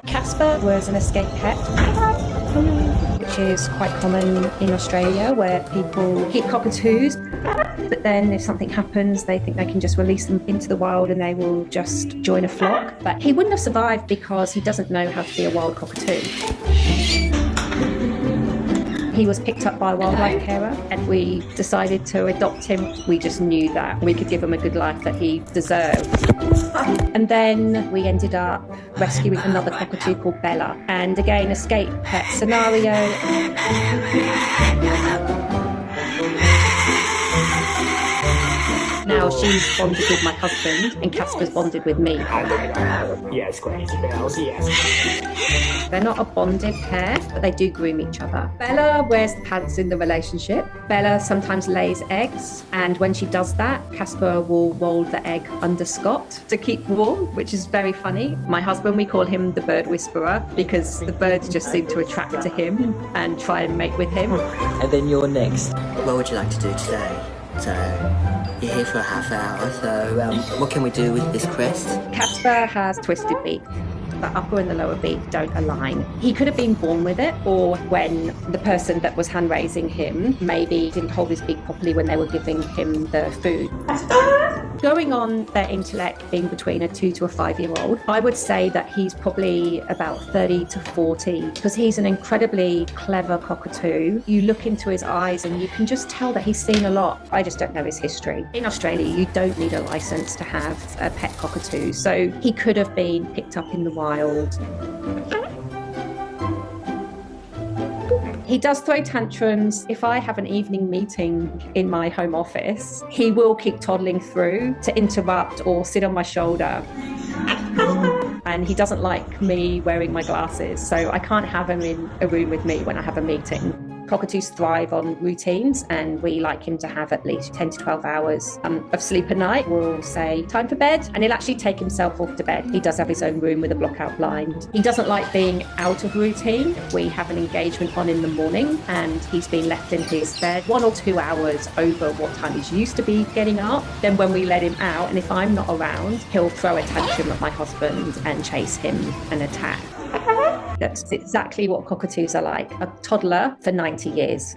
Casper was an escaped pet, which is quite common in Australia, where people keep cockatoos, but then if something happens, they think they can just release them into the wild and they will just join a flock. But he wouldn't have survived because he doesn't know how to be a wild cockatoo. He was picked up by a wildlife carer and we decided to adopt him. We just knew that we could give him a good life that he deserved. And then we ended up rescuing another cockatoo called Bella. And again, escape pet scenario. Now she's bonded with my husband and Casper's bonded with me. Yes, crazy bells, yes. They're not a bonded pair, but they do groom each other. Bella wears the pants in the relationship. Bella sometimes lays eggs, and when she does that, Casper will roll the egg under Scott to keep warm, which is very funny. My husband, we call him the bird whisperer because the birds just seem to attract to him and try and mate with him. And then you're next. What would you like to do today? So, you're here for a half hour, so what can we do with this crest? Casper has twisted beak. The upper and the lower beak don't align. He could have been born with it, or when the person that was hand raising him maybe didn't hold his beak properly when they were giving him the food. Going on their intellect being between a 2 to a 5-year-old, I would say that he's probably about 30 to 40 because he's an incredibly clever cockatoo. You look into his eyes and you can just tell that he's seen a lot. I just don't know his history. In Australia, you don't need a license to have a pet cockatoo, so he could have been picked up in the wild. He does throw tantrums. If I have an evening meeting in my home office, he will keep toddling through to interrupt or sit on my shoulder. And he doesn't like me wearing my glasses, so I can't have him in a room with me when I have a meeting. Cockatoos thrive on routines, and we like him to have at least 10 to 12 hours of sleep a night. We'll say, time for bed, and he'll actually take himself off to bed. He does have his own room with a block-out blind. He doesn't like being out of routine. We have an engagement on in the morning, and he's been left in his bed 1 or 2 hours over what time he's used to be getting up. Then when we let him out, and if I'm not around, he'll throw a tantrum at my husband and chase him and attack. That's exactly what cockatoos are like, a toddler for 90 years.